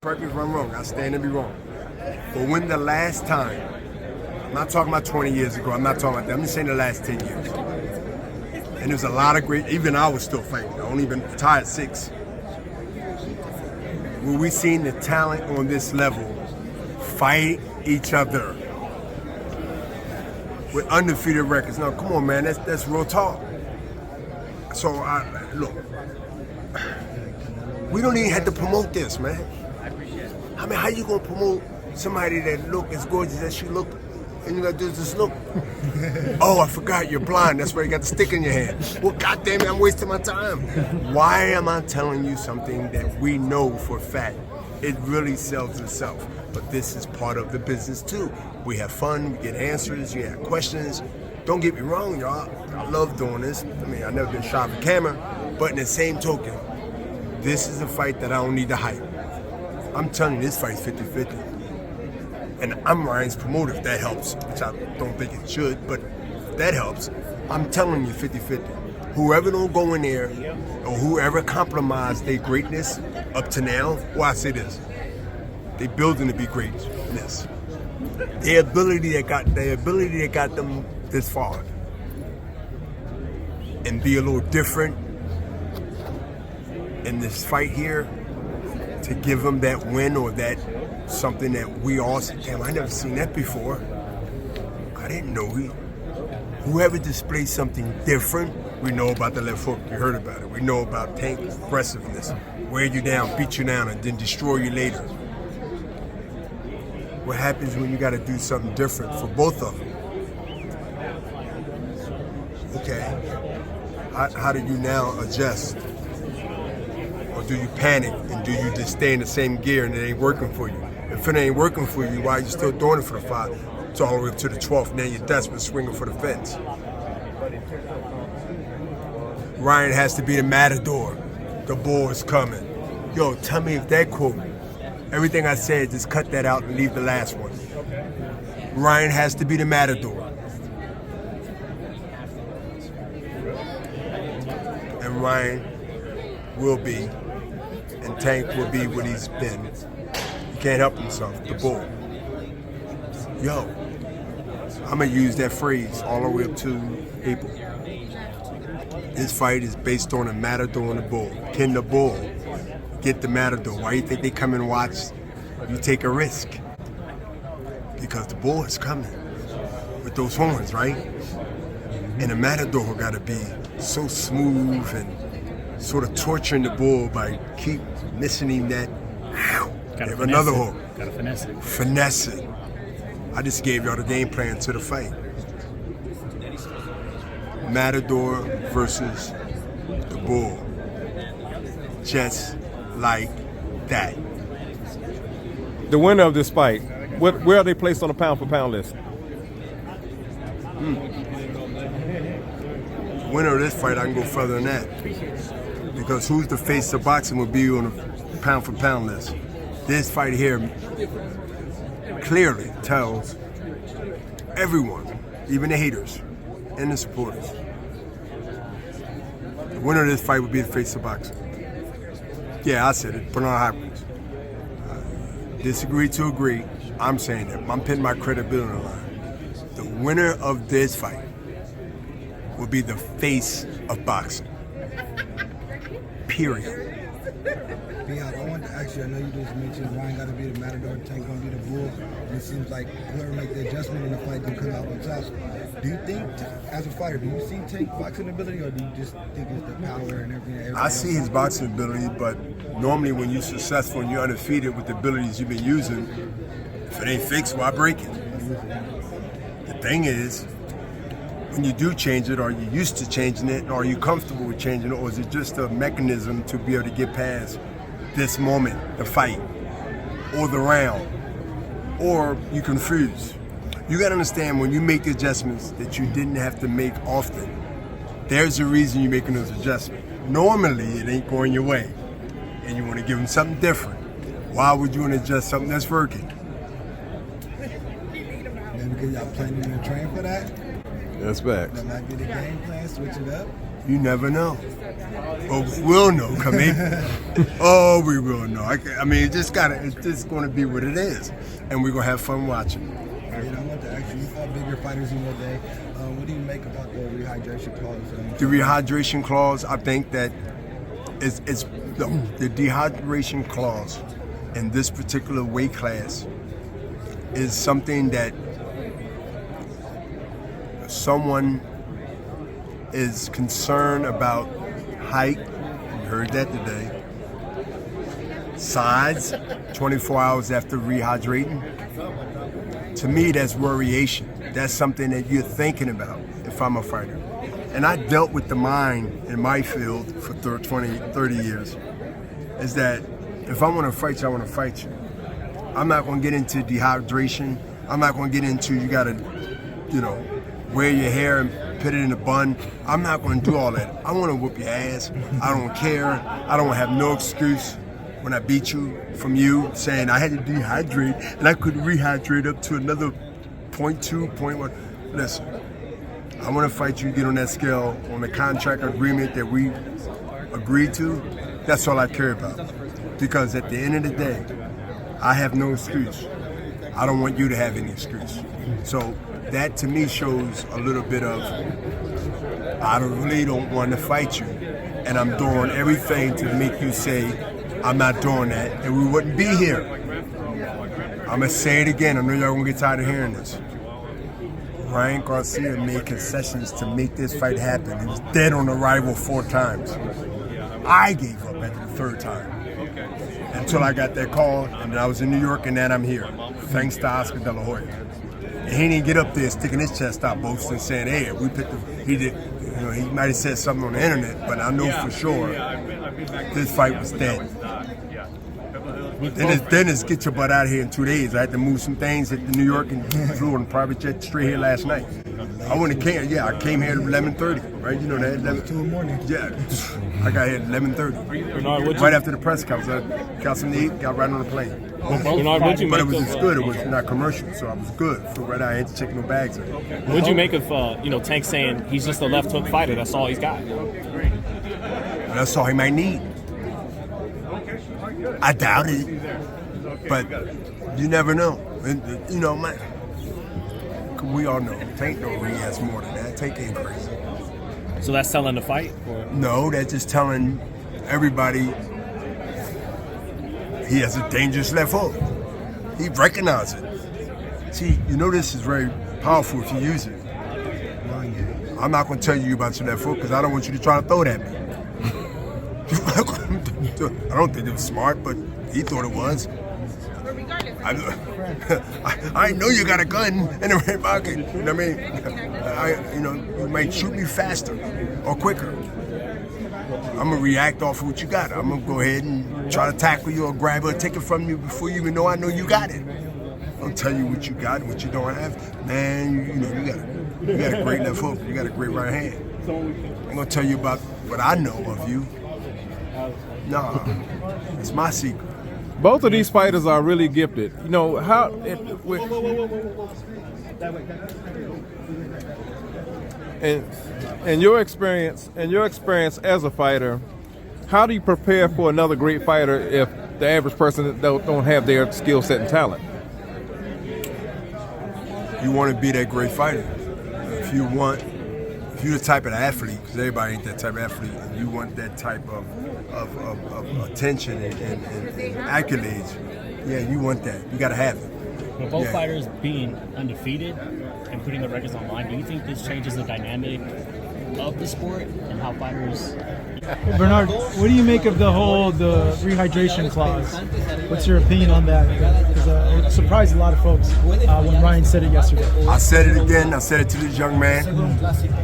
Correct me if I'm wrong. I stand to be wrong. But when the last time, I'm not talking about 20 years ago. I'm not talking about that. I'm just saying the last 10 years. And there's a lot of great, even I was still fighting. I only been retired 6. When we seen the talent on this level fight each other with undefeated records. Now, come on, man, that's real talk. So, look, we don't even have to promote this, man. I mean, how you gonna promote somebody that look as gorgeous as she look, and you gotta do this look? Oh, I forgot, you're blind. That's why you got the stick in your hand. Well, goddamn it, I'm wasting my time. Why am I telling you something that we know for a fact? It really sells itself. But this is part of the business too. We have fun, we get answers, you have questions. Don't get me wrong, y'all. I love doing this. I mean, I've never been shy of a camera, but in the same token, this is a fight that I don't need to hype. I'm telling you, this fight's 50-50. And I'm Ryan's promoter, if that helps, which I don't think it should, but if that helps, I'm telling you 50-50. Whoever don't go in there, or whoever compromised their greatness up to now, well, I say this, they building to be greatness. The ability that got them this far. And be a little different in this fight here, to give them that win or that something that we all said, damn, I never seen that before. I didn't know whoever displays something different, we know about the left hook, you heard about it. We know about tank aggressiveness, wear you down, beat you down, and then destroy you later. What happens when you gotta do something different for both of them? Okay, how do you now adjust? Or do you panic and do you just stay in the same gear and it ain't working for you? If it ain't working for you, why are you still doing it for the 5? It's all the way up to the 12th, now you're desperate, swinging for the fence. Ryan has to be the matador. The bull is coming. Yo, tell me if that quote, everything I said, just cut that out and leave the last one. Ryan has to be the matador. And Ryan will be, and Tank will be what he's been. He can't help himself, the bull. Yo, I'm gonna use that phrase all the way up to April. This fight is based on a matador and a bull. Can the bull get the matador? Why do you think they come and watch? You take a risk. Because the bull is coming with those horns, right? And the matador gotta be so smooth and sort of torturing the bull by keep missing him that, they have another hook. Gotta finesse it. Finesse it. I just gave y'all the game plan to the fight. Matador versus the bull. Just like that. The winner of this fight, where are they placed on the pound-for-pound list? The winner of this fight, I can go further than that. Because who's the face of boxing will be on the pound-for-pound list. This fight here clearly tells everyone, even the haters and the supporters, the winner of this fight would be the face of boxing. Yeah, I said it, Bernard Hopkins. Disagree to agree, I'm saying that. I'm putting my credibility on the line. The winner of this fight will be the face of boxing. Period. Yeah, I wanted to ask you, I know you just mentioned Ryan got to be the matador, Tank going to be the bull, and it seems like whoever make the adjustment in the fight can come out on top. Do you think, as a fighter, do you see Tank boxing ability, or do you just think it's the power and everything? I see his boxing ability, but normally when you're successful and you're undefeated with the abilities you've been using, if it ain't fixed, why break it? The thing is, when you do change it, are you used to changing it, or are you comfortable with changing it, or is it just a mechanism to be able to get past this moment, the fight, or the round, or you confused? You gotta understand, when you make adjustments that you didn't have to make often, there's a reason you're making those adjustments. Normally, it ain't going your way, and you wanna give them something different. Why would you wanna adjust something that's working? Maybe because y'all planning to train for that? That's back. That might be the game plan, switch it up. You never know. But we'll know, Kami. Oh, we will know. I mean, it's just going to be what it is. And we're going to have fun watching. All right, I want to ask you fought bigger fighters in your day. What do you make about the rehydration clause? The rehydration clause, I think that the dehydration clause in this particular weight class is something that someone is concerned about height. You heard that today. Size, 24 hours after rehydrating. To me, that's worryation. That's something that you're thinking about if I'm a fighter. And I dealt with the mind in my field for 30 years. Is that if I want to fight you, I want to fight you. I'm not going to get into dehydration. I'm not going to get into you got to, wear your hair and put it in a bun. I'm not going to do all that. I want to whoop your ass. I don't care. I don't have no excuse when I beat you from you saying I had to dehydrate and I couldn't rehydrate up to another 0.2, 0.1. Listen, I want to fight you, get on that scale on the contract agreement that we agreed to. That's all I care about. Because at the end of the day, I have no excuse. I don't want you to have any excuse. So that to me shows a little bit of I really don't want to fight you. And I'm doing everything to make you say I'm not doing that and we wouldn't be here. I'm going to say it again. I know y'all going to get tired of hearing this. Ryan Garcia made concessions to make this fight happen. He was dead on arrival 4 times. I gave up after the 3rd time. Until I got that call, and then I was in New York, and then I'm here. Thanks to Oscar De La Hoya. And he didn't get up there sticking his chest out, boasting, saying, "Hey, we picked the." He did. He might have said something on the internet, but I know for sure this fight was dead. Then it's get your butt out of here in 2 days. I had to move some things, hit New York, and flew on a private jet straight here last night. I wouldn't have came. Yeah, I came here at 11:30. Right, you know that. 2 in the morning. Yeah, I got here at 11:30. Right after the press conference, I got something to eat, got right on the plane. But it was just good. It was not commercial, so I was good. So right now, I had to check no bags in. What'd you make of Tank saying he's just a left hook fighter? That's all he's got. That's all he might need. I doubt it, but you never know. And, we all know Tank know he has more than that. Tank ain't crazy. So that's selling the fight? Or? No, that's just telling everybody he has a dangerous left hook. He recognizes it. See, this is very powerful if you use it. I'm not going to tell you about your left hook because I don't want you to try to throw it at me. I don't think it was smart, but he thought it was. I know you got a gun in the right pocket. You know what I mean? You might shoot me faster or quicker. I'm gonna react off of what you got. I'm gonna go ahead and try to tackle you or grab it or take it from you before you even know I know you got it. I'll tell you what you got, what you don't have. Man, you got a great left hook. You got a great right hand. I'm gonna tell you about what I know of you. Nah, it's my secret. Both of these fighters are really gifted. In your experience as a fighter, how do you prepare for another great fighter if the average person don't have their skill set and talent? You want to be that great fighter. If you're the type of athlete, because everybody ain't that type of athlete, and you want that type of attention and accolades, yeah, you want that. You got to have it. With both fighters being undefeated and putting the records online, do you think this changes the dynamic of the sport and how fighters... Bernard, what do you make of the rehydration clause? What's your opinion on that? Because it surprised a lot of folks when Ryan said it yesterday. I said it again. I said it to this young man.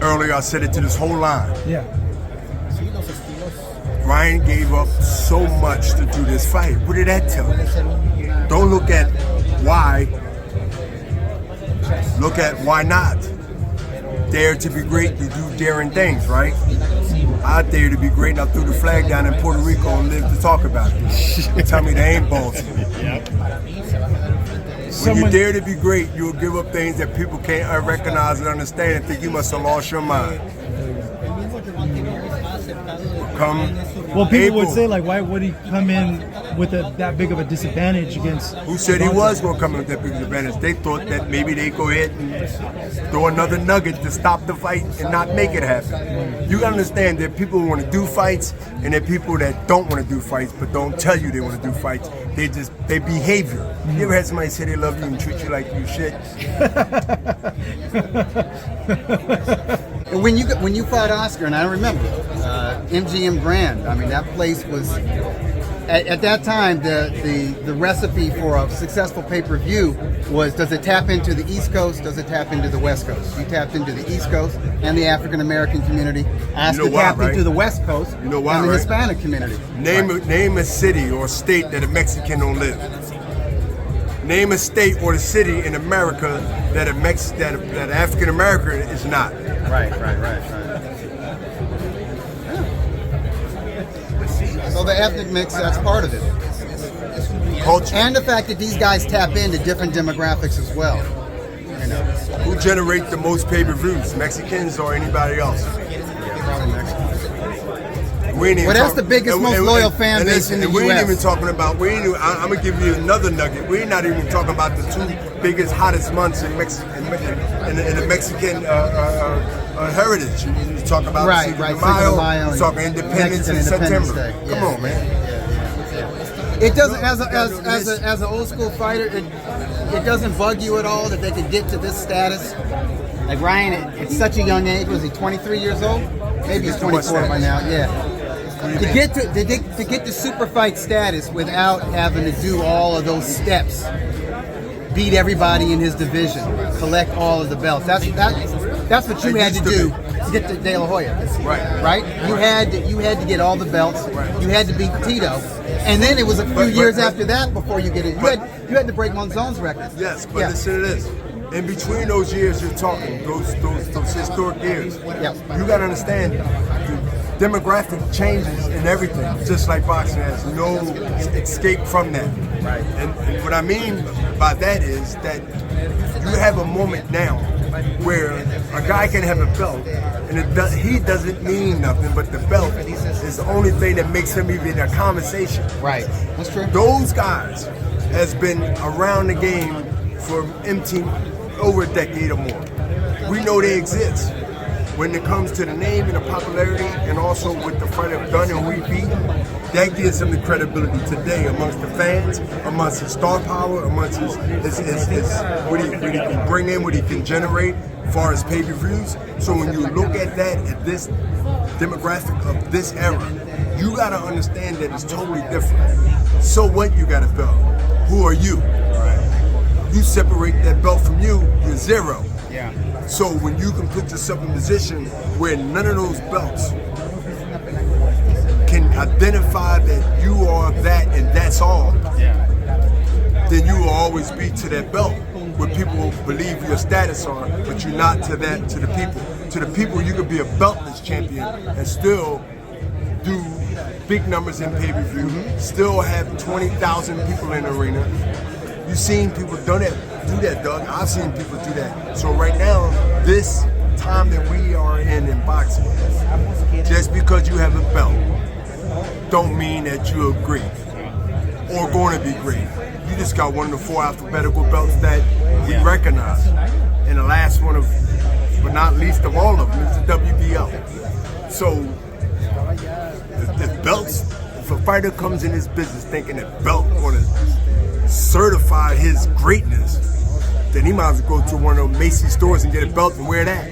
Earlier, I said it to this whole line. Yeah. Ryan gave up so much to do this fight. What did that tell you? Don't look at why. Look at why not. Dare to be great, you do daring things, right? I dare to be great, and I threw the flag down in Puerto Rico and lived to talk about it. Tell me they ain't ballsy. When you dare to be great, you'll give up things that people can't recognize and understand and think you must have lost your mind. come Well, people April. would say, like, why would he come in with that big of a disadvantage against? Who said he Gervonta? was going to come in with that big advantage? They thought that maybe they go ahead and throw another nugget to stop the fight and not make it happen. You gotta understand there are people who want to do fights and there are people that don't want to do fights but don't tell you they want to do fights. Their behavior. You ever had somebody say they love you and treat you like you shit? And when you fought Oscar, and I remember MGM Grand. I mean, that place was at that time the recipe for a successful pay-per-view was: does it tap into the East Coast? Does it tap into the West Coast? You tapped into the East Coast and the African American community. Oscar tapped into the West Coast You know why, and the right? Hispanic community. Name a city or a state that a Mexican don't live. Name a state or a city in America that that African American is not. Right. So the ethnic mix, that's part of it. Culture. And the fact that these guys tap into different demographics as well. You know, Who generate the most pay-per-views, Mexicans or anybody else? We ain't even Well, that's talk- the biggest, and- most and- loyal and fan base listen, in the and we ain't US. even talking about. I'm gonna give you another nugget. We're not even talking about the two biggest, hottest months in the Mexican heritage. You talk about Right, Cinco de right, Cinco de Mayo You and talking Independence in Mexican Independence September. Day. Come Yeah, on, man. It doesn't, as an old school fighter, it doesn't bug you at all that they could get to this status. Like Ryan, at such a young age, was he 23 years old? Maybe he's 24 by now. Yeah. To get to super fight status without having to do all of those steps, beat everybody in his division, collect all of the belts. That's what you had to do to get to De La Hoya. Right? You had to get all the belts. You had to beat Tito, and then it was a few years after that before you get it. You had to break Monzon's record. Yes, but listen to this. In between those years you're talking, those historic years, you gotta understand the demographic changes in everything, just like boxing has no escape from that. Right. And what I mean by that is that you have a moment now where a guy can have a belt and he doesn't mean nothing, but the belt is the only thing that makes him even a conversation. Right. That's true. Those guys has been around the game for over a decade or more. We know they exist. When it comes to the name and the popularity, and also with the fight of done and we beat, that gives him the credibility today amongst the fans, amongst his star power, amongst his what he can bring in, what he can generate as far as pay-per-views. So when you look at that, at this demographic of this era, you gotta understand that it's totally different. So what, you got a belt? Who are you? You separate that belt from you, you're zero. Yeah. So when you can put yourself in a position where none of those belts can identify that you are that and that's all, then you will always be to that belt where people will believe your status on, but you're not to that, to the people. To the people, you could be a beltless champion and still do big numbers in pay-per-view, still have 20,000 people in the arena. You've seen people do that, Doug. I've seen people do that. So right now, this time that we are in boxing, just because you have a belt, don't mean that you're great or going to be great. You just got one of the 4 alphabetical belts that we recognize. And the last one but not least of all of them, is the WBL. So the belts, if a fighter comes in this business thinking that belt going to certify his greatness, then he might as well go to one of those Macy's stores and get a belt and wear that.